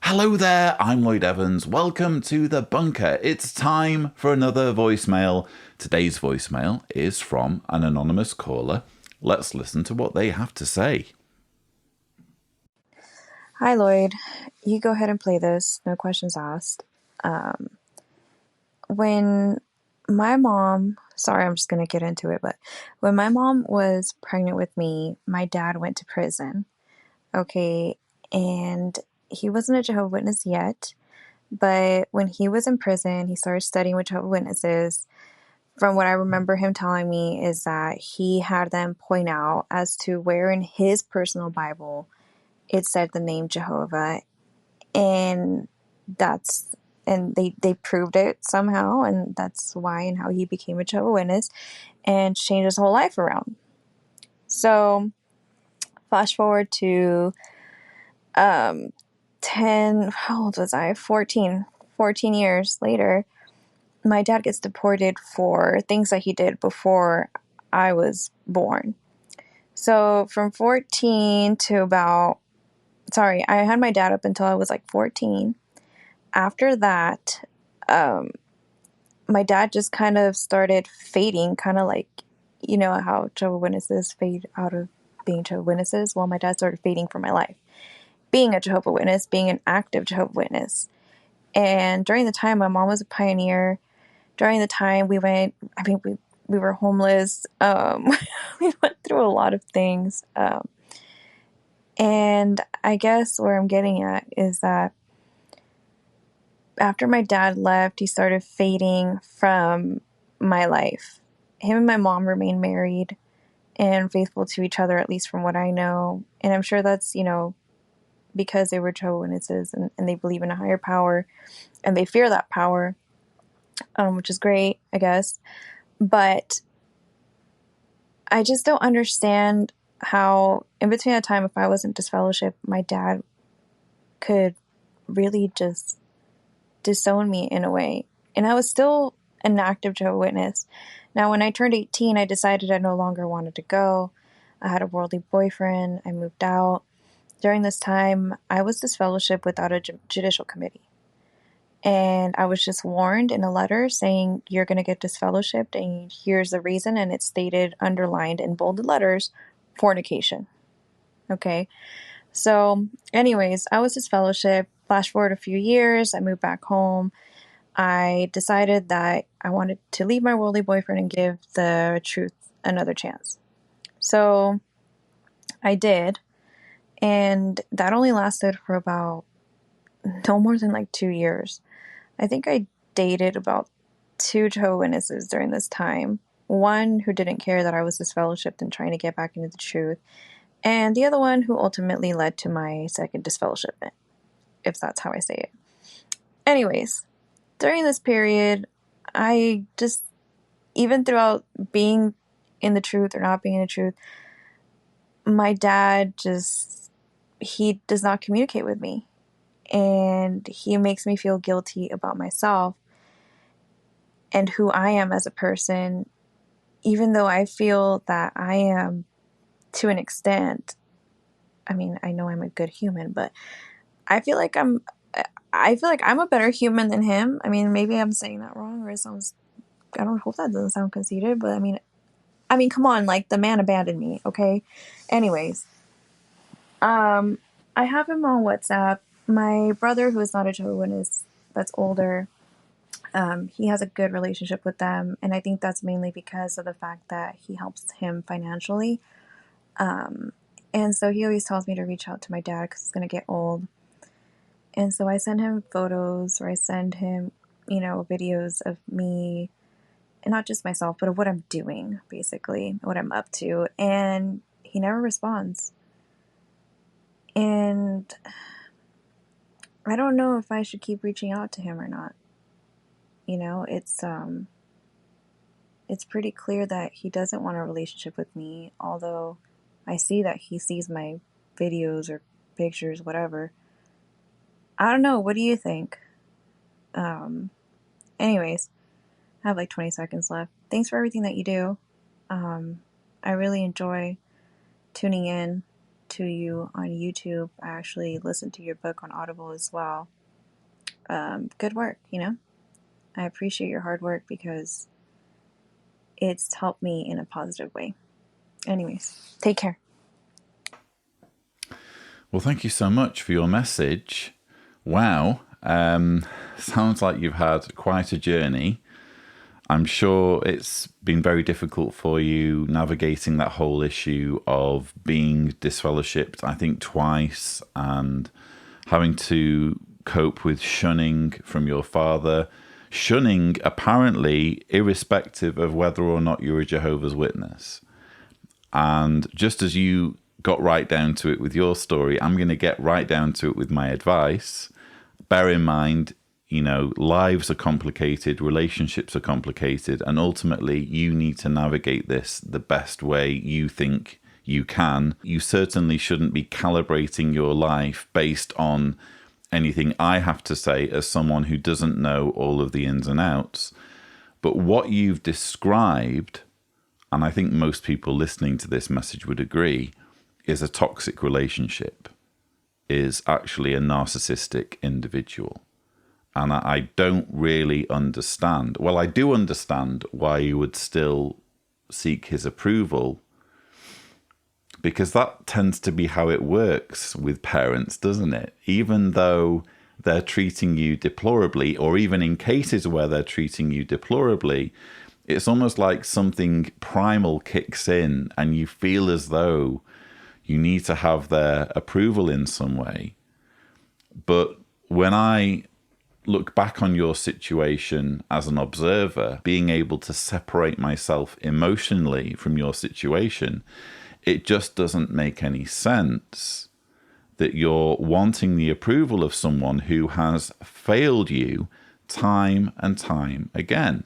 Hello there, I'm Lloyd Evans. Welcome to The Bunker. It's time for another voicemail. Today's voicemail is from an anonymous caller. Let's listen to what they have to say. Hi, Lloyd. You go ahead and play this. No questions asked. When my mom, sorry, I'm just going to get into it, but when my mom was pregnant with me, my dad went to prison. Okay. And he wasn't a Jehovah's Witness yet, but when he was in prison, he started studying with Jehovah's Witnesses. From what I remember him telling me is that he had them point out as to where in his personal Bible it said the name Jehovah, and that's they proved it somehow, and that's why and how he became a Jehovah's Witness and changed his whole life around. So fast forward to 10, how old was I? 14 years later, my dad gets deported for things that he did before I was born. So from 14 to I had my dad up until I was like 14. After that, my dad just kind of started fading, kind of like, you know how Jehovah's Witnesses fade out of being Jehovah's Witnesses? Well, my dad started fading from my life. Being a Jehovah's Witness, being an active Jehovah's Witness. And during the time, my mom was a pioneer. During the time we were homeless. We went through a lot of things. And I guess where I'm getting at is that after my dad left, he started fading from my life. Him and my mom remained married and faithful to each other, at least from what I know. And I'm sure that's, because they were Jehovah's Witnesses and they believe in a higher power and they fear that power, which is great, I guess. But I just don't understand how, in between that time, if I wasn't disfellowship, my dad could really just disown me in a way. And I was still an active Jehovah's Witness. Now, when I turned 18, I decided I no longer wanted to go. I had a worldly boyfriend. I moved out. During this time, I was disfellowship without a judicial committee. And I was just warned in a letter saying, you're going to get disfellowshipped, and here's the reason. And it's stated, underlined in bolded letters, fornication. Okay. So, anyways, I was disfellowshipped. Flash forward a few years, I moved back home. I decided that I wanted to leave my worldly boyfriend and give the truth another chance. So I did. And that only lasted for about no more than like 2 years. I think I dated about 2 Jehovah's Witnesses during this time. One who didn't care that I was disfellowshipped and trying to get back into the truth. And the other one who ultimately led to my second disfellowshipment, if that's how I say it. Anyways, during this period, I just, even throughout being in the truth or not being in the truth, my dad he does not communicate with me. And he makes me feel guilty about myself and who I am as a person, even though I feel that I am, to an extent, I mean, I know I'm a good human, but I feel like I'm a better human than him. I mean, maybe I'm saying that wrong, or it sounds, I don't hope that doesn't sound conceited, but I mean, come on, like, the man abandoned me, okay? Anyways, I have him on WhatsApp. My brother, who is not a Jehovah's Witness, that's older, he has a good relationship with them, and I think that's mainly because of the fact that he helps him financially. And so he always tells me to reach out to my dad because he's going to get old. And so I send him photos, or I send him, videos of me, and not just myself, but of what I'm doing, basically, what I'm up to. And he never responds. And I don't know if I should keep reaching out to him or not. It's pretty clear that he doesn't want a relationship with me, although I see that he sees my videos or pictures, whatever. I don't know. What do you think? Anyways, I have like 20 seconds left. Thanks for everything that you do. I really enjoy tuning in to you on YouTube. I actually listened to your book on Audible as well. Good work, you know? I appreciate your hard work because it's helped me in a positive way. Anyways, take care. Well, thank you so much for your message. Wow. Sounds like you've had quite a journey. I'm sure it's been very difficult for you navigating that whole issue of being disfellowshipped, I think twice, and having to cope with shunning from your father. Shunning, apparently, irrespective of whether or not you're a Jehovah's Witness. And just as you got right down to it with your story, I'm going to get right down to it with my advice. Bear in mind, you know, lives are complicated, relationships are complicated, and ultimately you need to navigate this the best way you think you can. You certainly shouldn't be calibrating your life based on anything I have to say as someone who doesn't know all of the ins and outs. But what you've described, and I think most people listening to this message would agree, is a toxic relationship, is actually a narcissistic individual. And I don't really understand. Well, I do understand why you would still seek his approval, because that tends to be how it works with parents, doesn't it? Even though they're treating you deplorably, or even in cases where they're treating you deplorably, it's almost like something primal kicks in and you feel as though you need to have their approval in some way. But when I look back on your situation as an observer, being able to separate myself emotionally from your situation, it just doesn't make any sense that you're wanting the approval of someone who has failed you time and time again.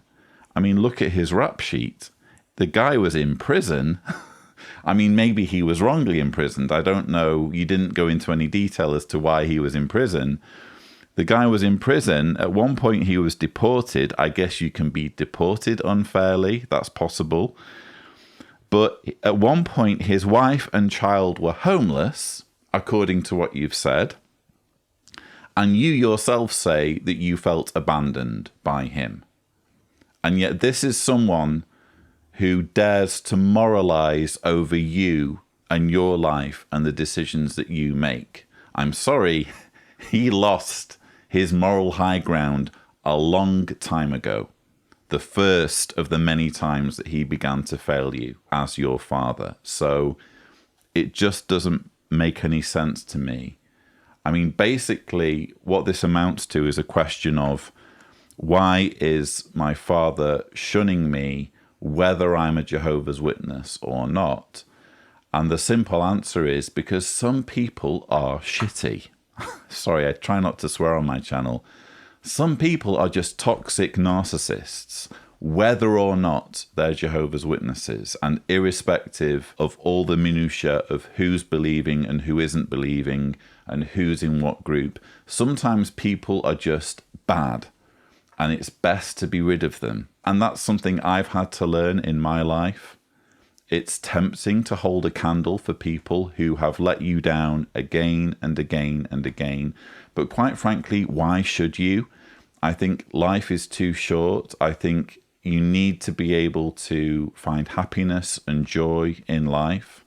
I mean, look at his rap sheet. The guy was in prison. I mean, maybe he was wrongly imprisoned. I don't know. You didn't go into any detail as to why he was in prison. The guy was in prison. At one point, he was deported. I guess you can be deported unfairly. That's possible. But at one point, his wife and child were homeless, according to what you've said. And you yourself say that you felt abandoned by him. And yet this is someone who dares to moralize over you and your life and the decisions that you make. I'm sorry, he lost his moral high ground a long time ago. The first of the many times that he began to fail you as your father. So it just doesn't make any sense to me. I mean, basically what this amounts to is a question of, why is my father shunning me, whether I'm a Jehovah's Witness or not? And the simple answer is because some people are shitty. Sorry, I try not to swear on my channel. Some people are just toxic narcissists, whether or not they're Jehovah's Witnesses, and irrespective of all the minutiae of who's believing and who isn't believing and who's in what group. Sometimes people are just bad, and it's best to be rid of them. And that's something I've had to learn in my life. It's tempting to hold a candle for people who have let you down again and again and again. But quite frankly, why should you? I think life is too short. I think you need to be able to find happiness and joy in life.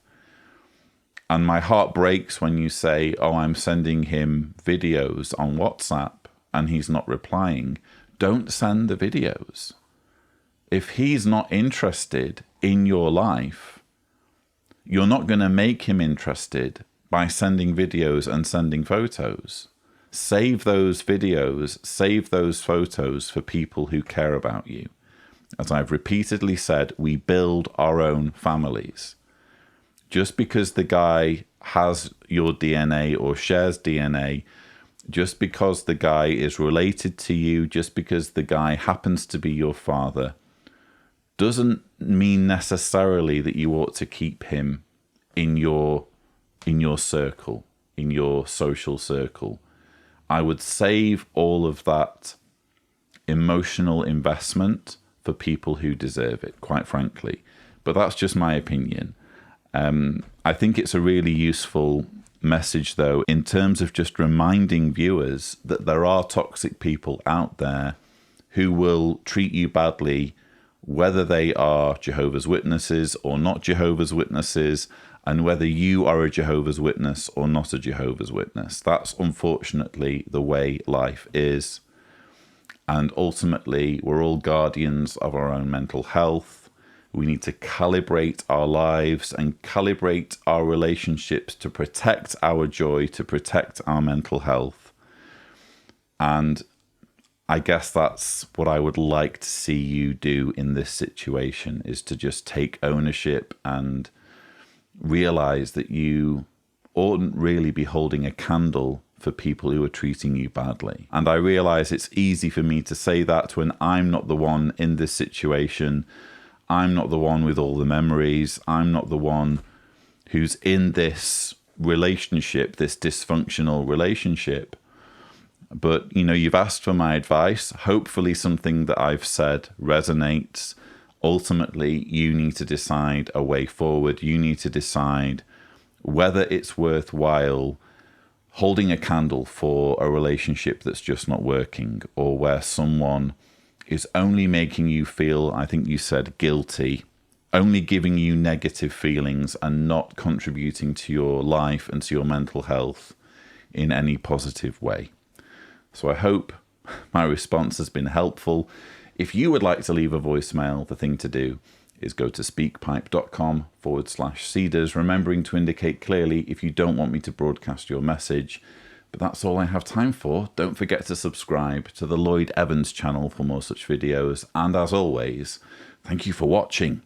And my heart breaks when you say, oh, I'm sending him videos on WhatsApp and he's not replying. Don't send the videos. If he's not interested in your life, you're not going to make him interested by sending videos and sending photos. Save those videos, save those photos for people who care about you. As I've repeatedly said, we build our own families. Just because the guy has your DNA or shares DNA, just because the guy is related to you, just because the guy happens to be your father, doesn't mean necessarily that you ought to keep him in your circle, in your social circle. I would save all of that emotional investment for people who deserve it, quite frankly. But that's just my opinion. I think it's a really useful message, though, in terms of just reminding viewers that there are toxic people out there who will treat you badly, whether they are Jehovah's Witnesses or not Jehovah's Witnesses, and whether you are a Jehovah's Witness or not a Jehovah's Witness. That's unfortunately the way life is. And ultimately, we're all guardians of our own mental health. We need to calibrate our lives and calibrate our relationships to protect our joy, to protect our mental health. And I guess that's what I would like to see you do in this situation, is to just take ownership and realize that you oughtn't really be holding a candle for people who are treating you badly. And I realize it's easy for me to say that when I'm not the one in this situation. I'm not the one with all the memories. I'm not the one who's in this relationship, this dysfunctional relationship. But, you've asked for my advice. Hopefully something that I've said resonates. Ultimately, you need to decide a way forward. You need to decide whether it's worthwhile holding a candle for a relationship that's just not working, or where someone is only making you feel, I think you said, guilty, only giving you negative feelings and not contributing to your life and to your mental health in any positive way. So I hope my response has been helpful. If you would like to leave a voicemail, the thing to do is go to speakpipe.com/Cedars, remembering to indicate clearly if you don't want me to broadcast your message. But that's all I have time for. Don't forget to subscribe to the Lloyd Evans channel for more such videos. And as always, thank you for watching.